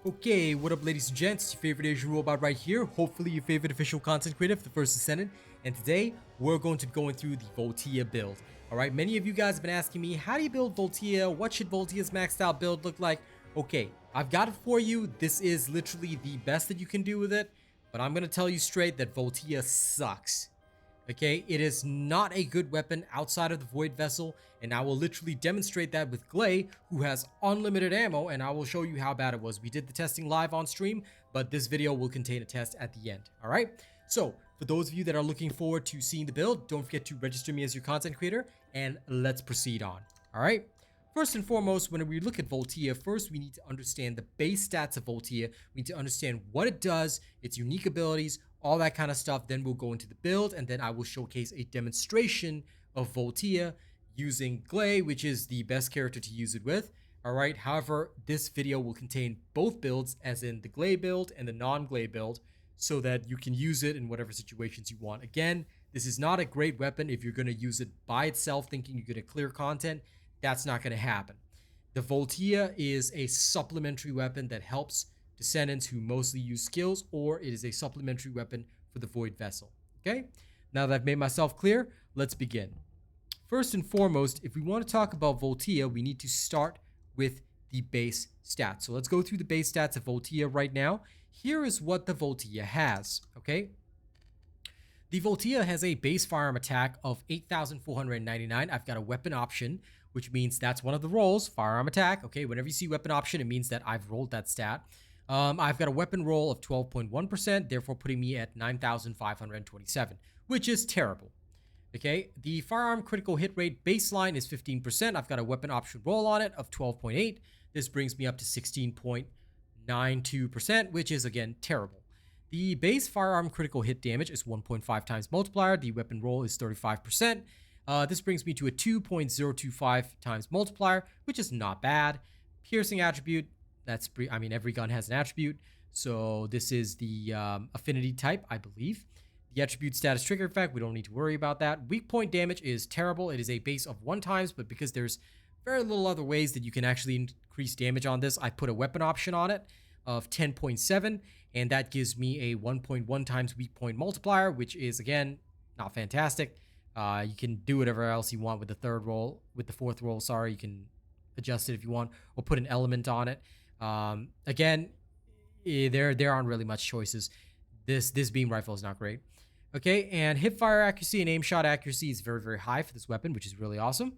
Okay, what up ladies and gents, it's your favorite Asian robot right here, hopefully your favorite official content creator for the First Descendant, and today we're going to be going through the Voltia build. Alright, many of you guys have been asking me, how do you build Voltia, what should Voltia's maxed out build look like? Okay, I've got it for you, this is literally the best that you can do with it, but I'm going to tell you straight that Voltia sucks. Okay, it is not a good weapon outside of the Void Vessel, and I will literally demonstrate that with Gley, who has unlimited ammo, and I will show you how bad it was. We did the testing live on stream, but this video will contain a test at the end, alright? So, for those of you that are looking forward to seeing the build, don't forget to register me as your content creator, and let's proceed on, alright? First and foremost, when we look at Voltia, first we need to understand the base stats of Voltia. We need to understand what it does, its unique abilities, all that kind of stuff. Then we'll go into the build, and then I will showcase a demonstration of Voltia using Gley, which is the best character to use it with. Alright, however, this video will contain both builds, as in the Gley build and the non-Gley build, so that you can use it in whatever situations you want. Again, this is not a great weapon if you're going to use it by itself thinking you're going to clear content. That's not going to happen. The Voltia is a supplementary weapon that helps Descendants who mostly use skills, or it is a supplementary weapon for the Void Vessel. Okay? Now that I've made myself clear, let's begin. First and foremost, if we want to talk about Voltia, we need to start with the base stats. So let's go through the base stats of Voltia right now. Here is what the Voltia has. Okay? The Voltia has a base firearm attack of 8,499. I've got a weapon option, which means that's one of the rolls, firearm attack. Okay, whenever you see weapon option, it means that I've rolled that stat. I've got a weapon roll of 12.1%, therefore putting me at 9,527, which is terrible. Okay, the firearm critical hit rate baseline is 15%. I've got a weapon option roll on it of 12.8. This brings me up to 16.92%, which is, again, terrible. The base firearm critical hit damage is 1.5 times multiplier. The weapon roll is 35%. This brings me to a 2.025 times multiplier, which is not bad. Piercing attribute, that's I mean, every gun has an attribute, so this is the affinity type, I believe. The attribute status trigger effect, we don't need to worry about that. Weak point damage is terrible. It is a base of 1 times, but because there's very little other ways that you can actually increase damage on this, I put a weapon option on it of 10.7, and that gives me a 1.1 times weak point multiplier, which is, again, not fantastic. You can do whatever else you want with the fourth roll, sorry. You can adjust it if you want, or put an element on it. Again, there aren't really much choices. This beam rifle is not great. Okay, and hip fire accuracy and aim shot accuracy is very, very high for this weapon, which is really awesome.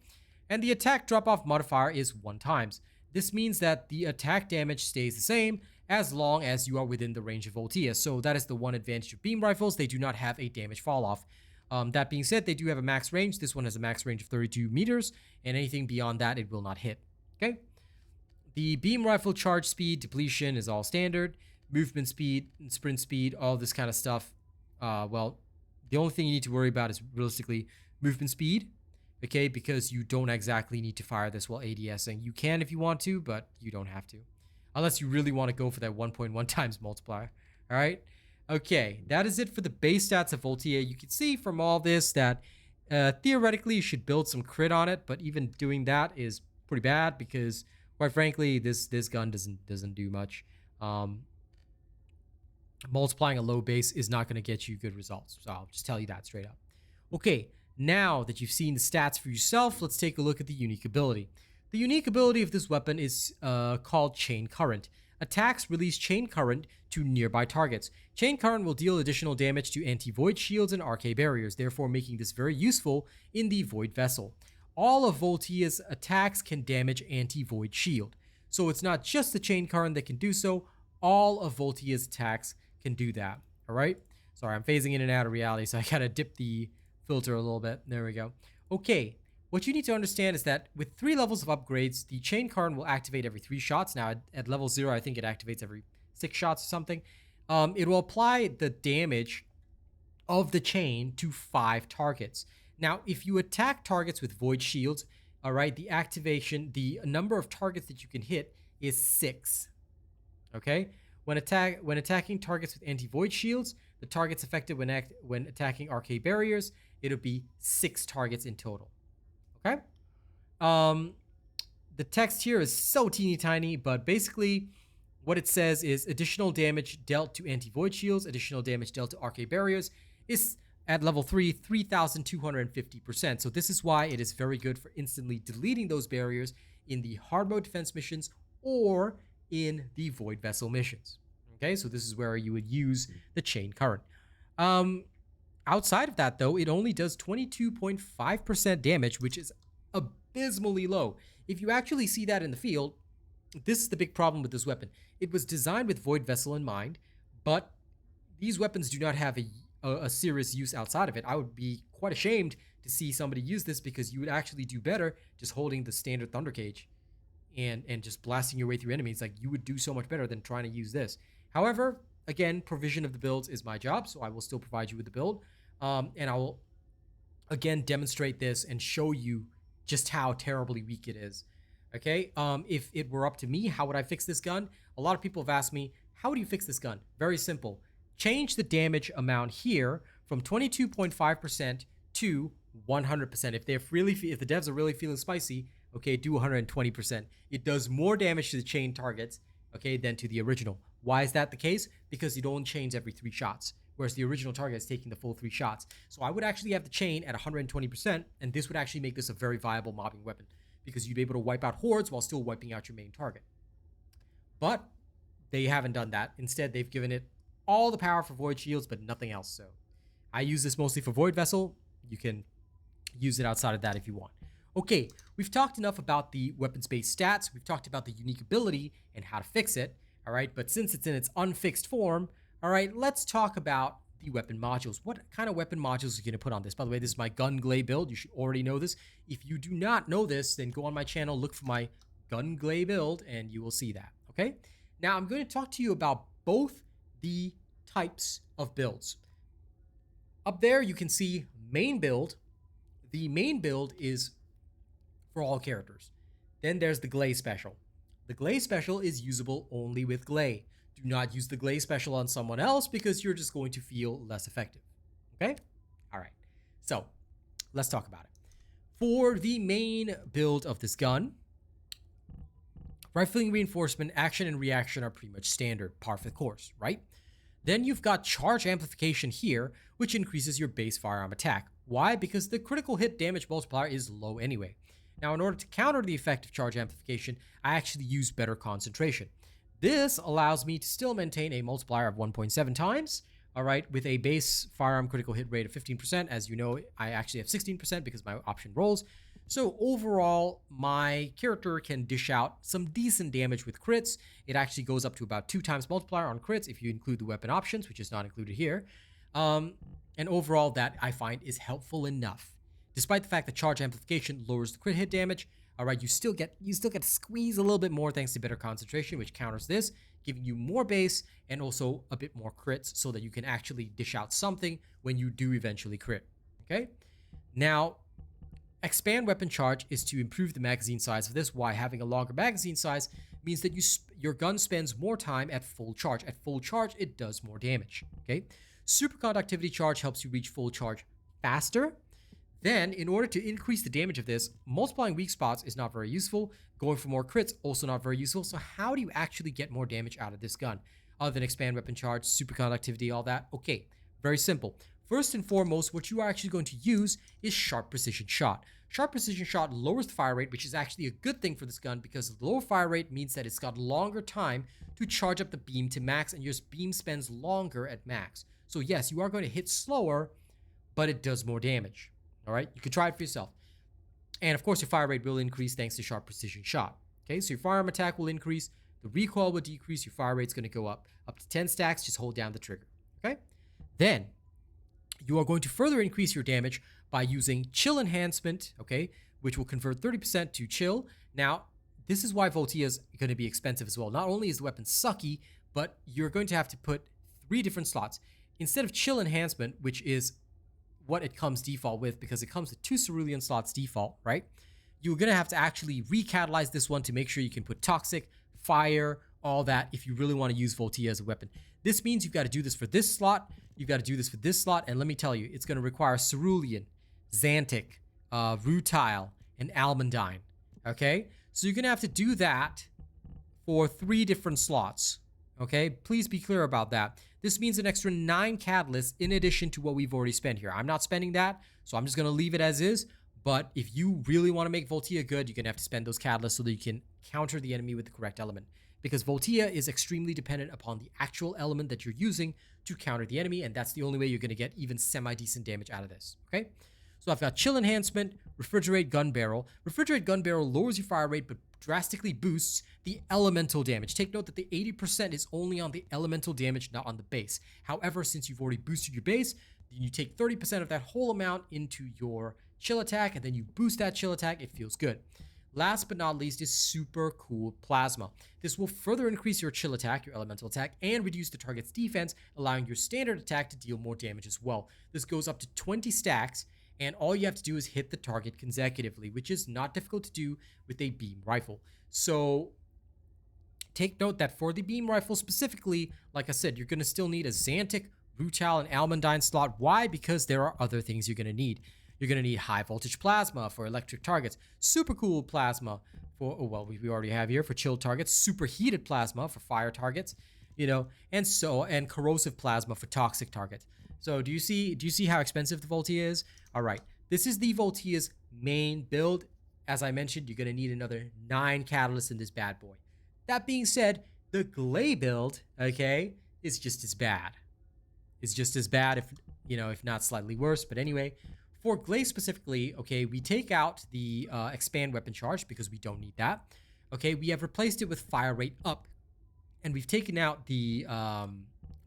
And the attack drop-off modifier is 1 times. This means that the attack damage stays the same as long as you are within the range of Voltia. So that is the one advantage of beam rifles. They do not have a damage fall-off. That being said, they do have a max range. This one has a max range of 32 meters, and anything beyond that, it will not hit. Okay? The beam rifle charge speed, depletion is all standard. Movement speed, sprint speed, all this kind of stuff. Well, the only thing you need to worry about is realistically movement speed. Okay, because you don't exactly need to fire this while ADSing. You can if you want to, but you don't have to. Unless you really want to go for that 1.1 times multiplier. Alright? Okay, that is it for the base stats of Voltia. You can see from all this that theoretically you should build some crit on it, but even doing that is pretty bad because, quite frankly, this gun doesn't do much. Multiplying a low base is not going to get you good results, so I'll just tell you that straight up. Okay, now that you've seen the stats for yourself, let's take a look at the unique ability. The unique ability of this weapon is called Chain Current. Attacks release Chain Current to nearby targets. Chain Current will deal additional damage to anti-void shields and RK barriers, therefore making this very useful in the Void Vessel. All of Voltia's attacks can damage anti-void shield. So it's not just the Chain Current that can do so, all of Voltia's attacks can do that. Alright? Sorry, I'm phasing in and out of reality, so I gotta dip the filter a little bit. There we go. Okay. What you need to understand is that with 3 levels of upgrades, the Chain Current will activate every 3 shots. Now, at level 0, I think it activates every 6 shots or something. It will apply the damage of the chain to 5 targets. Now, if you attack targets with Void Shields, alright, the number of targets that you can hit is 6. Okay? When attacking targets with anti-Void Shields, the targets affected when attacking RK barriers, it'll be 6 targets in total. Okay? The text here is so teeny tiny, but basically what it says is additional damage dealt to anti-void shields, additional damage dealt to arcade barriers is at level 3, 3,250%. So this is why it is very good for instantly deleting those barriers in the hard mode defense missions or in the void vessel missions. Okay, so this is where you would use the chain current. Outside of that, though, it only does 22.5% damage, which is abysmally low. If you actually see that in the field, this is the big problem with this weapon. It was designed with Void Vessel in mind, but these weapons do not have a serious use outside of it. I would be quite ashamed to see somebody use this, because you would actually do better just holding the standard Thunder Cage and just blasting your way through enemies. Like, you would do so much better than trying to use this. However, again, provision of the builds is my job, so I will still provide you with the build. And I will, again, demonstrate this and show you just how terribly weak it is. Okay, if it were up to me, how would I fix this gun? A lot of people have asked me, how would you fix this gun? Very simple. Change the damage amount here from 22.5% to 100%. If the devs are really feeling spicy, okay, do 120%. It does more damage to the chain targets, okay, than to the original. Why is that the case? Because you don't chains every 3 shots, whereas the original target is taking the full 3 shots. So I would actually have the chain at 120%, and this would actually make this a very viable mobbing weapon, because you'd be able to wipe out hordes while still wiping out your main target. But they haven't done that. Instead, they've given it all the power for void shields, but nothing else. So I use this mostly for void vessel. You can use it outside of that if you want. Okay, we've talked enough about the weapons-based stats. We've talked about the unique ability and how to fix it. All right, but since it's in its unfixed form, all right, let's talk about the weapon modules. What kind of weapon modules are you going to put on this? By the way, this is my gun Gley build. You should already know this. If you do not know this, then go on my channel, look for my gun Gley build, and you will see that. Okay, now I'm going to talk to you about both the types of builds. Up there, you can see main build. The main build is for all characters. Then there's the Gley special. The Gley special is usable only with Gley. Do not use the Gley special on someone else, because you're just going to feel less effective. Okay? All right. So let's talk about it. For the main build of this gun, rifling reinforcement, action, and reaction are pretty much standard, par for the course, right? Then you've got charge amplification here, which increases your base firearm attack. Why? Because the critical hit damage multiplier is low anyway. Now, in order to counter the effect of charge amplification, I actually use better concentration. This allows me to still maintain a multiplier of 1.7 times, all right, with a base firearm critical hit rate of 15%. As you know, I actually have 16% because my option rolls. So overall, my character can dish out some decent damage with crits. It actually goes up to about 2 times multiplier on crits if you include the weapon options, which is not included here. And overall, that I find is helpful enough. Despite the fact that charge amplification lowers the crit hit damage, all right, you still get to squeeze a little bit more thanks to better concentration, which counters this, giving you more base and also a bit more crits so that you can actually dish out something when you do eventually crit. Okay? Now, expand weapon charge is to improve the magazine size of this. Why? Having a longer magazine size means that your gun spends more time at full charge. At full charge, it does more damage. Okay? Superconductivity charge helps you reach full charge faster. Then, in order to increase the damage of this, multiplying weak spots is not very useful. Going for more crits, also not very useful. So how do you actually get more damage out of this gun? Other than expand weapon charge, superconductivity, all that? Okay, very simple. First and foremost, what you are actually going to use is sharp precision shot. Sharp precision shot lowers the fire rate, which is actually a good thing for this gun, because the lower fire rate means that it's got longer time to charge up the beam to max, and your beam spends longer at max. So yes, you are going to hit slower, but it does more damage. All right, you can try it for yourself. And of course, your fire rate will increase thanks to sharp precision shot. Okay, so your firearm attack will increase, the recoil will decrease, your fire rate's going to go up to 10 stacks. Just hold down the trigger. Okay, then you are going to further increase your damage by using chill enhancement, okay, which will convert 30% to chill. Now, this is why Voltia is going to be expensive as well. Not only is the weapon sucky, but you're going to have to put 3 different slots. Instead of chill enhancement, which is what it comes default with, because it comes with 2 cerulean slots default, right? You're going to have to actually recatalyze this one to make sure you can put toxic, fire, all that if you really want to use Voltia as a weapon. This means you've got to do this for this slot, you've got to do this for this slot, and let me tell you, it's going to require cerulean, xanthic, rutile, and almandine, okay? So you're going to have to do that for 3 different slots, Okay, please be clear about that. This means an extra 9 catalysts in addition to what we've already spent here. I'm not spending that, so I'm just going to leave it as is. But if you really want to make Voltia good, you're going to have to spend those catalysts so that you can counter the enemy with the correct element. Because Voltia is extremely dependent upon the actual element that you're using to counter the enemy, and that's the only way you're going to get even semi-decent damage out of this, okay? So I've got Chill Enhancement, Refrigerate Gun Barrel. Refrigerate Gun Barrel lowers your fire rate, but drastically boosts the elemental damage. Take note that the 80% is only on the elemental damage, not on the base. However, since you've already boosted your base, you take 30% of that whole amount into your chill attack, and then you boost that chill attack. It feels good. Last but not least is Super Cool Plasma. This will further increase your chill attack, your elemental attack, and reduce the target's defense, allowing your standard attack to deal more damage as well. This goes up to 20 stacks, and all you have to do is hit the target consecutively, which is not difficult to do with a beam rifle. So take note that for the beam rifle specifically, like I said, you're going to still need a Xantic, Rutile, and Almandine slot. Why? Because there are other things you're going to need. You're going to need high voltage plasma for electric targets, super cool plasma for, oh, well, we already have here for chill targets, superheated plasma for fire targets, you know, and corrosive plasma for toxic targets. So do you see how expensive the Voltia is? All right, this is the Voltia's main build. As I mentioned, you're going to need another 9 catalysts in this bad boy. That being said, the Gley build, okay, is just as bad. It's just as bad, if not slightly worse. But anyway, for Gley specifically, okay, we take out the expand weapon charge because we don't need that. Okay, we have replaced it with fire rate up, and we've taken out the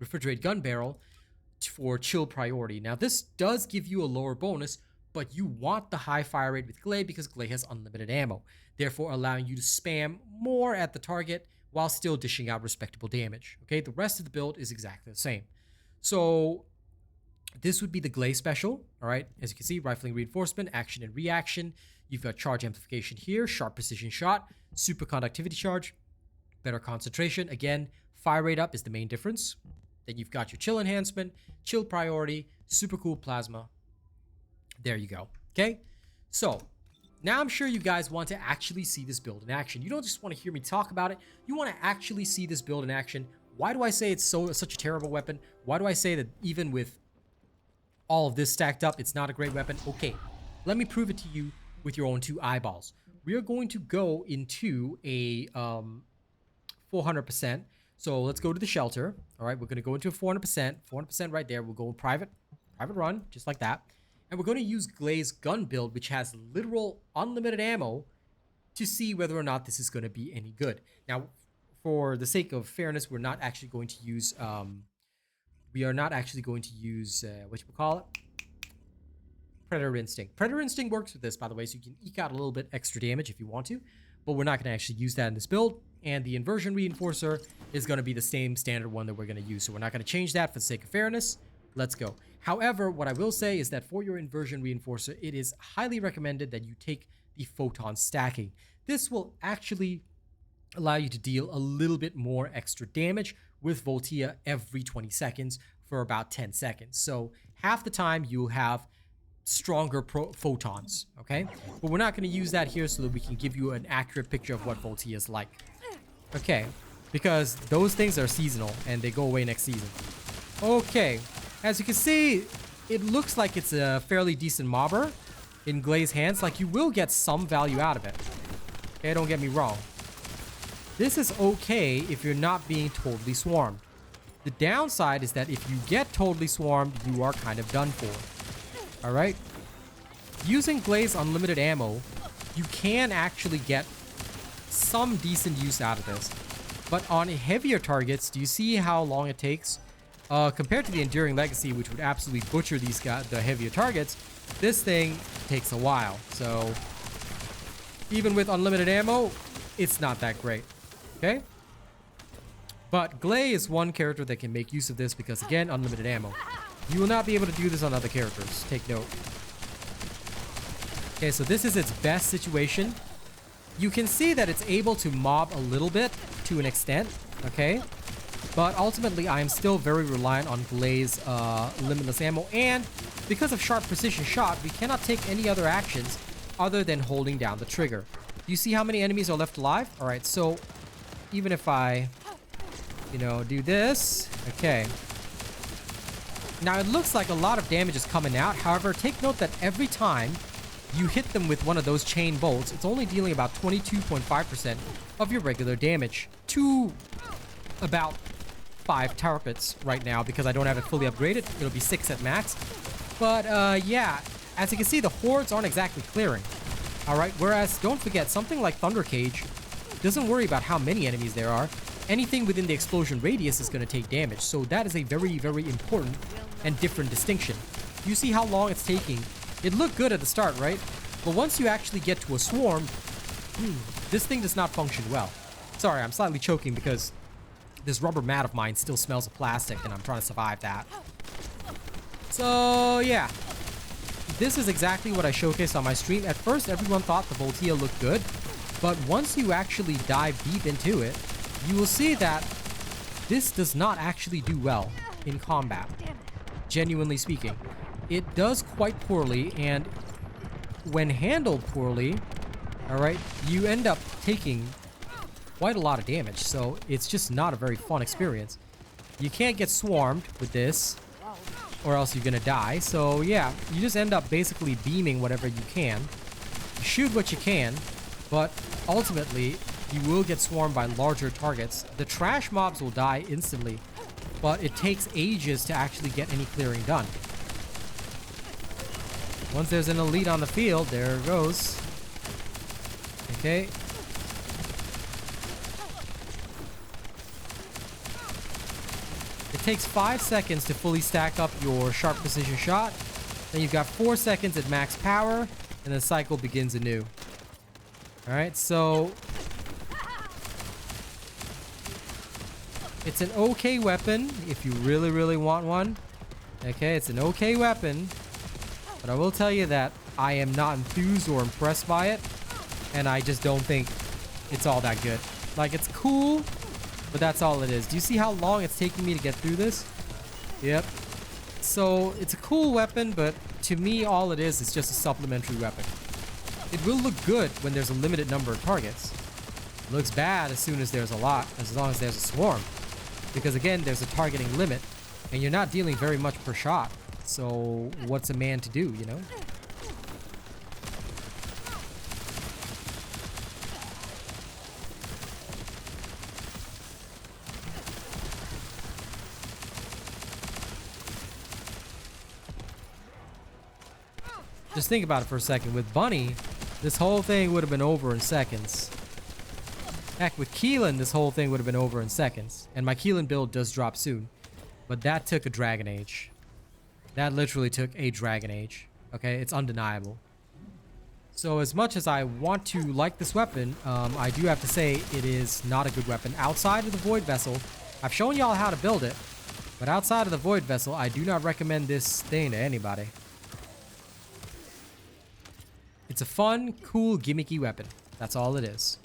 refrigerate gun barrel for chill priority. Now, this does give you a lower bonus, but you want the high fire rate with Gley because Gley has unlimited ammo, therefore allowing you to spam more at the target while still dishing out respectable damage. Okay, the rest of the build is exactly the same. So this would be the Gley special, all right? As you can see, rifling reinforcement, action and reaction. You've got charge amplification here, sharp precision shot, super conductivity charge, better concentration. Again, fire rate up is the main difference. Then you've got your chill enhancement, chill priority, super cool plasma. There you go, okay? So now I'm sure you guys want to actually see this build in action. You don't just want to hear me talk about it. You want to actually see this build in action. Why do I say it's such a terrible weapon? Why do I say that even with all of this stacked up, it's not a great weapon? Okay, let me prove it to you with your own 2 eyeballs. We are going to go into a 400%. So let's go to the shelter. All right, we're going to go into a 400% right there. We'll go in private run, just like that. And we're going to use Gley's gun build, which has literal unlimited ammo, to see whether or not this is going to be any good. Now, for the sake of fairness, we're not actually going to use Predator Instinct. Predator Instinct works with this, by the way, so you can eke out a little bit extra damage if you want to, but we're not going to actually use that in this build. And the inversion reinforcer is going to be the same standard one that we're going to use, so we're not going to change that for the sake of fairness. Let's go. However, what I will say is that for your inversion reinforcer, it is highly recommended that you take the photon stacking. This will actually allow you to deal a little bit more extra damage with Voltia every 20 seconds for about 10 seconds. So half the time you'll have stronger photons, okay? But we're not going to use that here so that we can give you an accurate picture of what Voltia is like. Okay, because those things are seasonal and they go away next season. Okay, as you can see, it looks like it's a fairly decent mobber in Gley's hands. Like, you will get some value out of it. Okay, don't get me wrong. This is okay if you're not being totally swarmed. The downside is that if you get totally swarmed, you are kind of done for. Alright? Using Gley's unlimited ammo, you can actually get some decent use out of this. But on heavier targets, do you see how long it takes? Compared to the Enduring Legacy, which would absolutely butcher these guys, the heavier targets, this thing takes a while. So even with unlimited ammo, it's not that great. Okay? But Gley is one character that can make use of this because, again, unlimited ammo. You will not be able to do this on other characters. Take note. Okay, so this is its best situation. You can see that it's able to mob a little bit to an extent. Okay? But ultimately, I am still very reliant on Gley's limitless ammo. And because of sharp precision shot, we cannot take any other actions other than holding down the trigger. Do you see how many enemies are left alive? Alright, so even if I you know, do this. Okay. Now, it looks like a lot of damage is coming out. However, take note that every time you hit them with one of those chain bolts, it's only dealing about 22.5% of your regular damage to about 5 targets right now because I don't have it fully upgraded. It'll be 6 at max. But, yeah, as you can see, the hordes aren't exactly clearing. Alright, whereas, don't forget, something like Thunder Cage doesn't worry about how many enemies there are. Anything within the explosion radius is going to take damage. So that is a very, very important and different distinction. You see how long it's taking. It looked good at the start, right? But once you actually get to a swarm, this thing does not function well. Sorry, I'm slightly choking because this rubber mat of mine still smells of plastic and I'm trying to survive that. So, yeah. This is exactly what I showcased on my stream. At first, everyone thought the Voltia looked good. But once you actually dive deep into it, you will see that this does not actually do well in combat. Genuinely speaking. It does quite poorly, and when handled poorly, alright, you end up taking quite a lot of damage, so it's just not a very fun experience. You can't get swarmed with this, or else you're gonna die, so yeah, you just end up basically beaming whatever you can. Shoot what you can, but ultimately, you will get swarmed by larger targets. The trash mobs will die instantly, but it takes ages to actually get any clearing done. Once there's an elite on the field, there it goes. Okay. It takes 5 seconds to fully stack up your sharp precision shot. Then you've got 4 seconds at max power, and the cycle begins anew. Alright, so it's an okay weapon if you really, really want one. Okay, it's an okay weapon. But I will tell you that I am not enthused or impressed by it. And I just don't think it's all that good. Like, it's cool, but that's all it is. Do you see how long it's taking me to get through this? Yep. So, it's a cool weapon, but to me, all it is just a supplementary weapon. It will look good when there's a limited number of targets. It looks bad as soon as there's a lot, as long as there's a swarm. Because again, there's a targeting limit, and you're not dealing very much per shot. So, what's a man to do, you know? Just think about it for a second. With Bunny, this whole thing would have been over in seconds. Heck, with Keelan, this whole thing would have been over in seconds. And my Keelan build does drop soon. But that took a Dragon Age. That literally took a Dragon Age. Okay, it's undeniable. So as much as I want to like this weapon, I do have to say it is not a good weapon. Outside of the Void Vessel, I've shown y'all how to build it. But outside of the Void Vessel, I do not recommend this thing to anybody. It's a fun, cool, gimmicky weapon. That's all it is.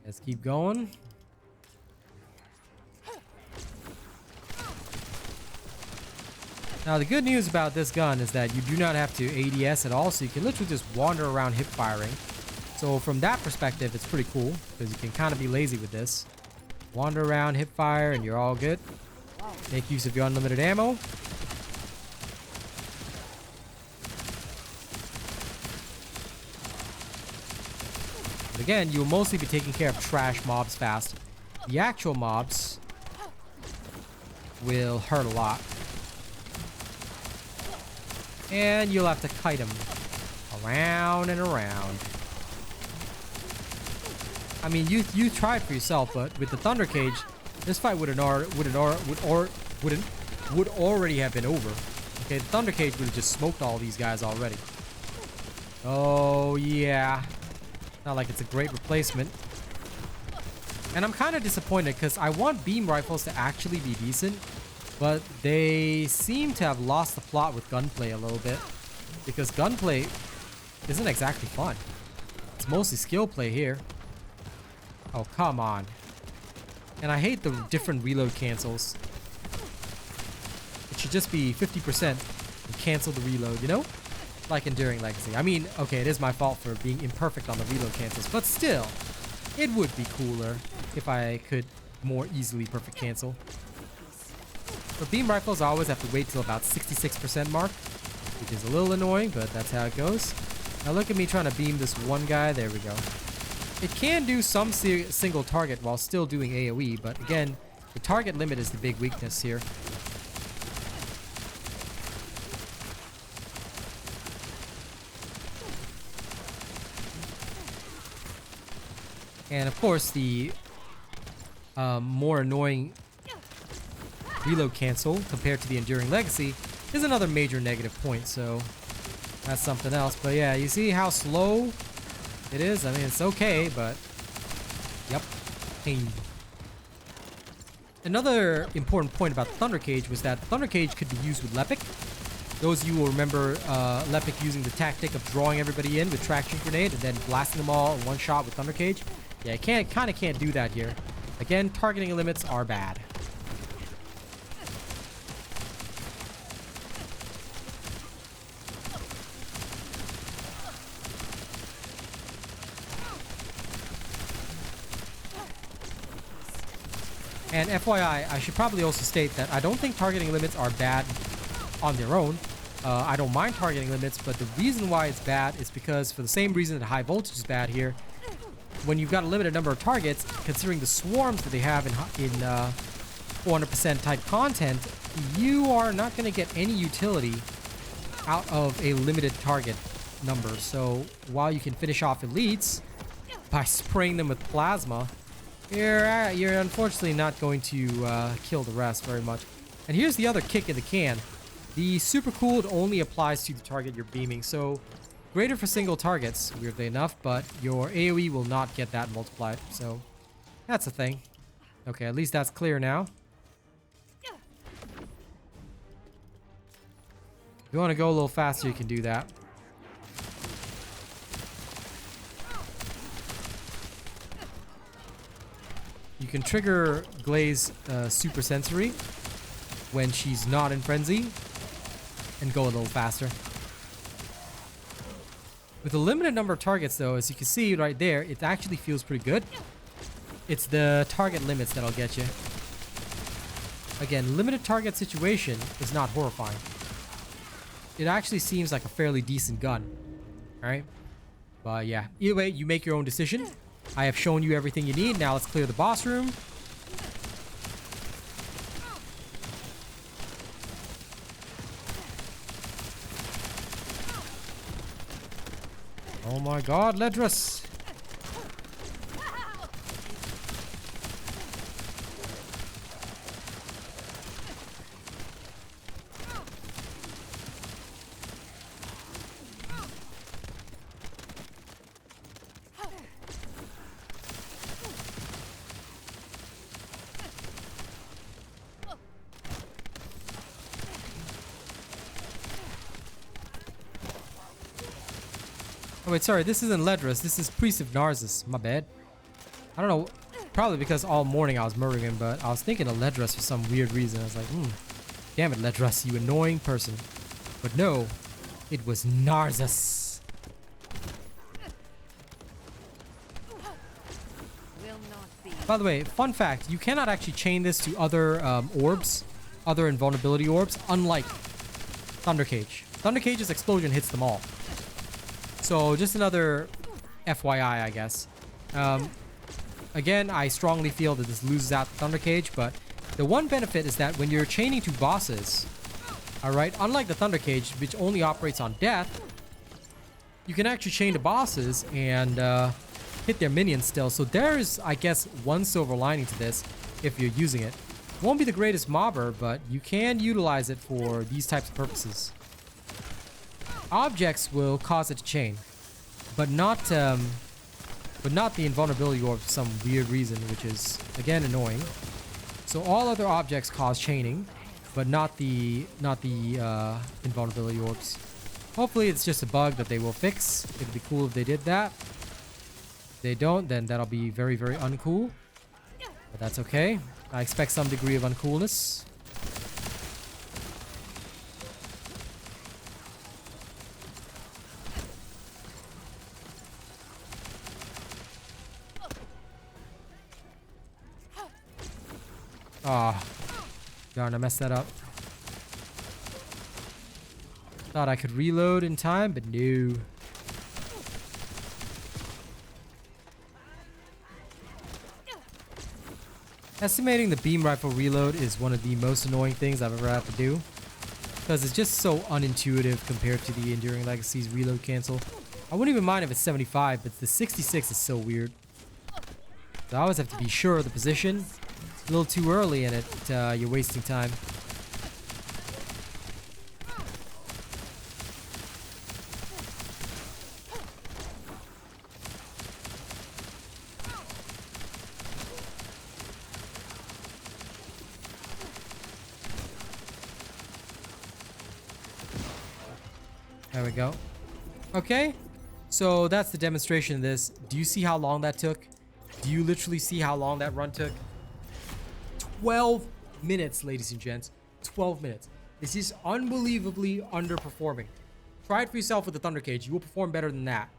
Let's keep going. Now, the good news about this gun is that you do not have to ADS at all, so you can literally just wander around hip firing. So from that perspective, it's pretty cool, because you can kind of be lazy with this. Wander around, hip fire, and you're all good. Make use of your unlimited ammo. But again, you'll mostly be taking care of trash mobs fast. The actual mobs will hurt a lot. And you'll have to kite them around and around. I mean, you try it for yourself, but with the Thunder Cage, this fight would already have been over. Okay, the Thunder Cage would have just smoked all these guys already. Oh yeah, not like it's a great replacement. And I'm kind of disappointed because I want beam rifles to actually be decent. But they seem to have lost the plot with gunplay a little bit. Because gunplay isn't exactly fun. It's mostly skill play here. Oh, come on. And I hate the different reload cancels. It should just be 50% and cancel the reload, you know? Like Enduring Legacy. I mean, okay, it is my fault for being imperfect on the reload cancels, but still, it would be cooler if I could more easily perfect cancel. For beam rifles, I always have to wait till about 66% mark, which is a little annoying, but that's how it goes. Now look at me trying to beam this one guy. There we go. It can do some single target while still doing AoE, but again, the target limit is the big weakness here. And of course, the more annoying reload cancel compared to the Enduring Legacy is another major negative point, so that's something else. But yeah, you see how slow it is? I mean, it's okay, but yep. Pain. Another important point about the Thunder Cage was that the Thunder Cage could be used with Lepic. Those of you will remember Lepic using the tactic of drawing everybody in with Traction Grenade and then blasting them all in one shot with Thunder Cage. Yeah, kind of can't do that here. Again, targeting limits are bad. And FYI, I should probably also state that I don't think targeting limits are bad on their own. I don't mind targeting limits, but the reason why it's bad is because for the same reason that high voltage is bad here, when you've got a limited number of targets, considering the swarms that they have in 400% type content, you are not going to get any utility out of a limited target number. So while you can finish off elites by spraying them with plasma, you're unfortunately not going to kill the rest very much. And here's the other kick in the can. The super cooled only applies to the target you're beaming, so greater for single targets, weirdly enough, but your AoE will not get that multiplied, so that's a thing. Okay, at least that's clear now. If you want to go a little faster, you can do that. You can trigger Gley's Super Sensory when she's not in Frenzy and go a little faster. With a limited number of targets though, as you can see right there, it actually feels pretty good. It's the target limits that'll get you. Again, limited target situation is not horrifying. It actually seems like a fairly decent gun. Alright? But yeah, either way, you make your own decision. I have shown you everything you need. Now let's clear the boss room. Oh my god, Ledrus! Oh wait, sorry, this isn't Ledrus, this is Priest of Narcissus. My bad. I don't know, probably because all morning I was murdering him, but I was thinking of Ledrus for some weird reason. I was like, damn it, Ledrus, you annoying person. But no, it was Narcissus. By the way, fun fact, you cannot actually chain this to other orbs, other invulnerability orbs, unlike Thunder Cage. Thunder Cage's explosion hits them all. So just another FYI, I guess. Again, I strongly feel that this loses out the Thunder Cage, but the one benefit is that when you're chaining to bosses, alright, unlike the Thunder Cage, which only operates on death, you can actually chain to bosses and hit their minions still. So there's, I guess, one silver lining to this if you're using it. Won't be the greatest mobber, but you can utilize it for these types of purposes. Objects will cause it to chain, but not the invulnerability orb for some weird reason, which is again annoying. So all other objects cause chaining, but not the invulnerability orbs. Hopefully it's just a bug that they will fix. It'd be cool if they did that. If they don't, then that'll be very, very uncool. But that's okay. I expect some degree of uncoolness. Ah, oh, darn, I messed that up. Thought I could reload in time, but no. Estimating the beam rifle reload is one of the most annoying things I've ever had to do, because it's just so unintuitive compared to the Enduring Legacy's reload cancel. I wouldn't even mind if it's 75, but the 66 is so weird. So I always have to be sure of the position. It's a little too early and you're wasting time. There we go. Okay, so that's the demonstration of this. Do you see how long that took? Do you literally see how long that run took? 12 minutes, ladies and gents. 12 minutes. This is unbelievably underperforming. Try it for yourself with the Thunder Cage. You will perform better than that.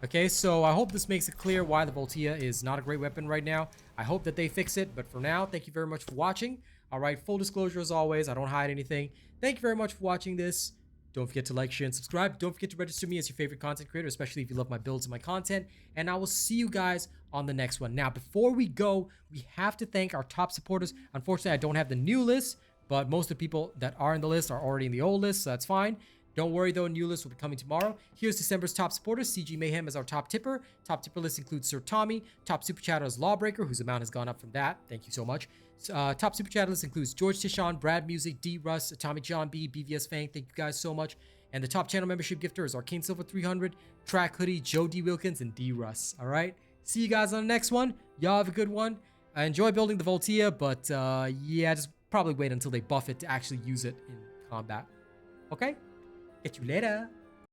Okay, so I hope this makes it clear why the Voltia is not a great weapon right now. I hope that they fix it, but for now, thank you very much for watching. All right, full disclosure as always, I don't hide anything. Thank you very much for watching this. Don't forget to like, share, and subscribe. Don't forget to register me as your favorite content creator, especially if you love my builds and my content. And I will see you guys on the next one. Now, before we go, we have to thank our top supporters. Unfortunately, I don't have the new list, but most of the people that are in the list are already in the old list, so that's fine. Don't worry though, a new list will be coming tomorrow. Here's December's top supporters. CG Mayhem is our top tipper. Top tipper list includes Sir Tommy. Top super chatter is Lawbreaker, whose amount has gone up from that. Thank you so much. Top super chatter list includes George Tishon, Brad Music, D Russ, Atomic John B, BVS Fang. Thank you guys so much. And the top channel membership gifter is Arcane Silver 300, Track Hoodie, Joe D Wilkins, and D Russ. All right. See you guys on the next one. Y'all have a good one. I enjoy building the Voltia, but yeah, just probably wait until they buff it to actually use it in combat. Okay? Catch you later.